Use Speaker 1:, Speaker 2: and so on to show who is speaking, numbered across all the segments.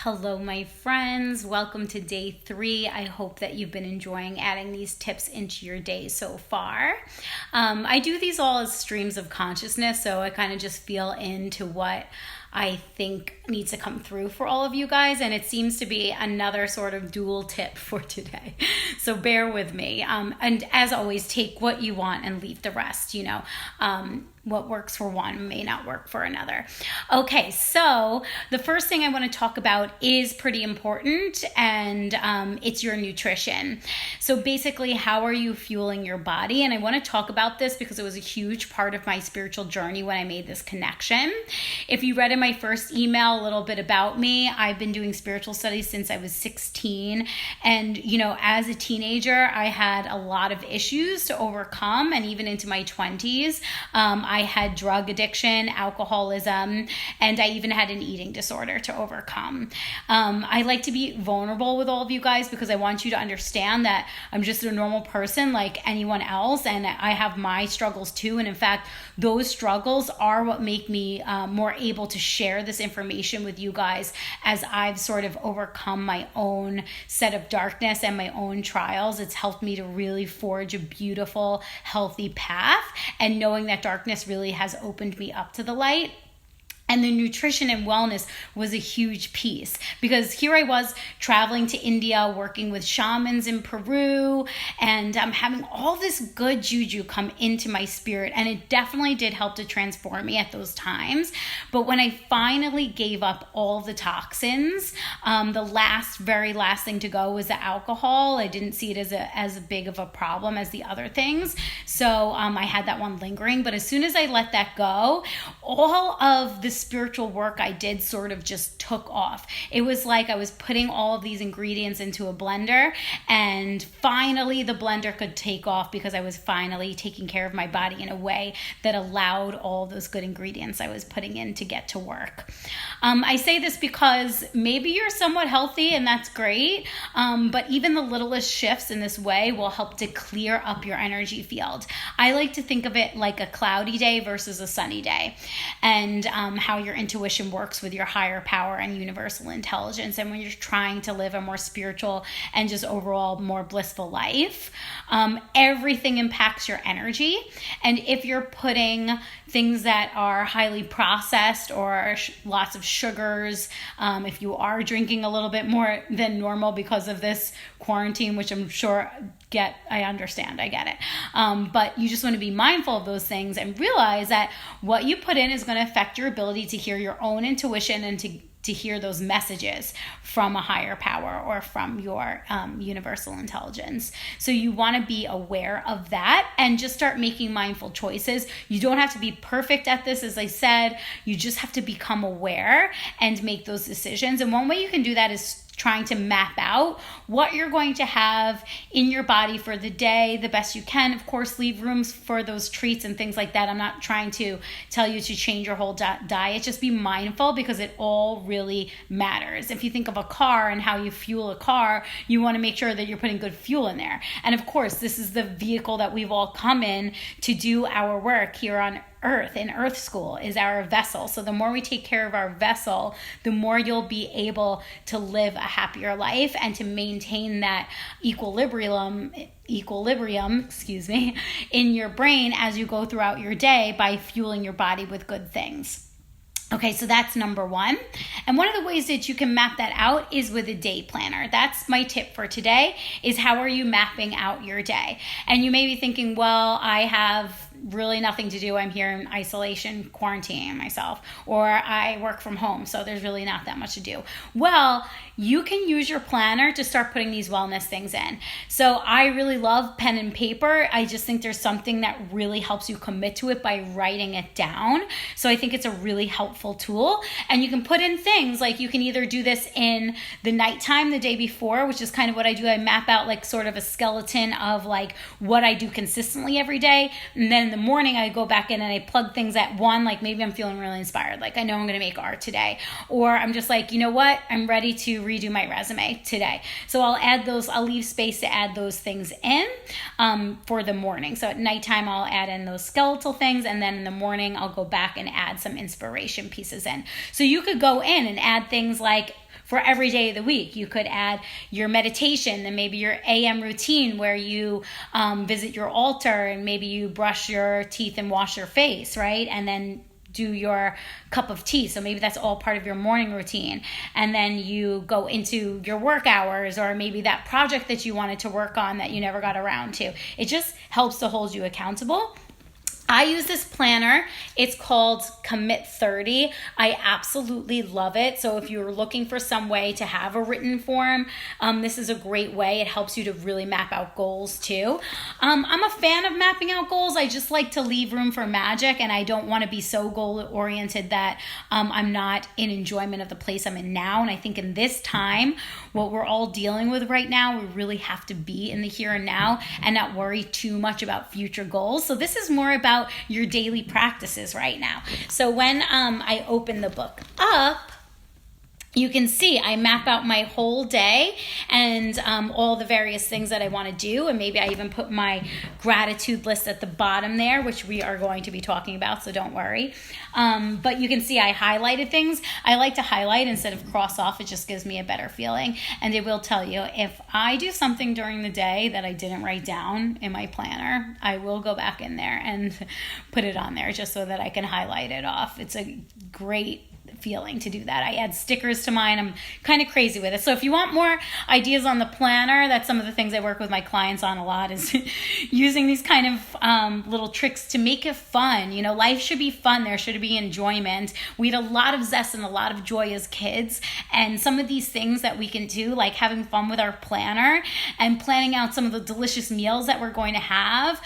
Speaker 1: Hello, my friends. Welcome to day 3. I hope that you've been enjoying adding these tips into your day so far. I do these all as streams of consciousness, so I kind of just feel into what I think needs to come through for all of you guys, and it seems to be another sort of dual tip for today. So bear with me. And as always, take what you want and leave the rest, what works for one may not work for another. Okay, so the first thing I want to talk about is pretty important, and it's your nutrition. So basically, how are you fueling your body? And I want to talk about this because it was a huge part of my spiritual journey when I made this connection. If you read in my first email a little bit about me, I've been doing spiritual studies since I was 16. And, as a teenager, I had a lot of issues to overcome, and even into my 20s. I had drug addiction, alcoholism, and I even had an eating disorder to overcome. I like to be vulnerable with all of you guys because I want you to understand that I'm just a normal person like anyone else, and I have my struggles too. And in fact, those struggles are what make me more able to share this information with you guys as I've sort of overcome my own set of darkness and my own trials. It's helped me to really forge a beautiful, healthy path, and knowing that darkness really has opened me up to the light. And the nutrition and wellness was a huge piece because here I was traveling to India, working with shamans in Peru, and I'm having all this good juju come into my spirit. And it definitely did help to transform me at those times. But when I finally gave up all the toxins, the very last thing to go was the alcohol. I didn't see it as big of a problem as the other things. So I had that one lingering. But as soon as I let that go, all of the spiritual work I did sort of just took off. It was like I was putting all of these ingredients into a blender, and finally the blender could take off because I was finally taking care of my body in a way that allowed all those good ingredients I was putting in to get to work. I say this because maybe you're somewhat healthy and that's great, but even the littlest shifts in this way will help to clear up your energy field. I like to think of it like a cloudy day versus a sunny day, and how your intuition works with your higher power and universal intelligence, and when you're trying to live a more spiritual and just overall more blissful life. Everything impacts your energy, and if you're putting things that are highly processed or lots of sugars, if you are drinking a little bit more than normal because of this quarantine, which I'm sure I understand, I get it. But you just want to be mindful of those things and realize that what you put in is going to affect your ability to hear your own intuition and to hear those messages from a higher power or from your universal intelligence. So you want to be aware of that and just start making mindful choices. You don't have to be perfect at this, as I said. You just have to become aware and make those decisions. And one way you can do that is trying to map out what you're going to have in your body for the day the best you can. Of course, leave rooms for those treats and things like that. I'm not trying to tell you to change your whole diet. Just be mindful because it all really matters. If you think of a car and how you fuel a car, you want to make sure that you're putting good fuel in there. And of course, this is the vehicle that we've all come in to do our work here on Earth, in Earth School, is our vessel. So the more we take care of our vessel, the more you'll be able to live a happier life and to maintain that equilibrium, in your brain as you go throughout your day by fueling your body with good things. Okay, so that's number one. And one of the ways that you can map that out is with a day planner. That's my tip for today, is how are you mapping out your day? And you may be thinking, well, I have really nothing to do. I'm here in isolation, quarantining myself, or I work from home, so there's really not that much to do. Well, you can use your planner to start putting these wellness things in. So I really love pen and paper. I just think there's something that really helps you commit to it by writing it down. So I think it's a really helpful tool. And you can put in things like you can either do this in the nighttime the day before, which is kind of what I do. I map out like sort of a skeleton of like what I do consistently every day. And then in the morning, I go back in and I plug things at one, like maybe I'm feeling really inspired. Like I know I'm going to make art today. Or I'm just like, you know what? I'm ready to redo my resume today. So I'll leave space to add those things in for the morning. So at nighttime, I'll add in those skeletal things. And then in the morning, I'll go back and add some inspiration pieces in. So you could go in and add things like, for every day of the week. You could add your meditation, then maybe your AM routine where you visit your altar and maybe you brush your teeth and wash your face, right? And then do your cup of tea. So maybe that's all part of your morning routine. And then you go into your work hours, or maybe that project that you wanted to work on that you never got around to. It just helps to hold you accountable. I use this planner. It's called Commit 30. I absolutely love it. So if you're looking for some way to have a written form, this is a great way. It helps you to really map out goals too. I'm a fan of mapping out goals. I just like to leave room for magic, and I don't want to be so goal oriented that I'm not in enjoyment of the place I'm in now. And I think in this time, what we're all dealing with right now, we really have to be in the here and now and not worry too much about future goals. So this is more about your daily practices right now. So when I open the book up, you can see I map out my whole day and all the various things that I want to do. And maybe I even put my gratitude list at the bottom there, which we are going to be talking about, so don't worry. But you can see I highlighted things. I like to highlight instead of cross off. It just gives me a better feeling. And it will tell you if I do something during the day that I didn't write down in my planner, I will go back in there and put it on there just so that I can highlight it off. It's a great feeling to do that. I add stickers to mine. I'm kind of crazy with it. So if you want more ideas on the planner, that's some of the things I work with my clients on a lot, is using these kind of little tricks to make it fun. You know, life should be fun. There should be enjoyment. We had a lot of zest and a lot of joy as kids. And some of these things that we can do, like having fun with our planner and planning out some of the delicious meals that we're going to have,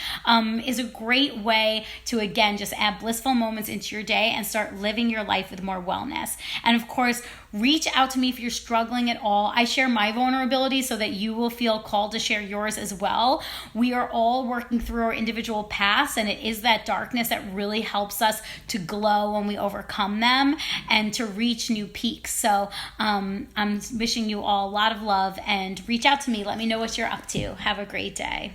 Speaker 1: is a great way to, again, just add blissful moments into your day and start living your life with more wellness. And of course, reach out to me if you're struggling at all. I share my vulnerability so that you will feel called to share yours as well. We are all working through our individual paths, and it is that darkness that really helps us to glow when we overcome them and to reach new peaks. So I'm wishing you all a lot of love, and reach out to me. Let me know what you're up to. Have a great day.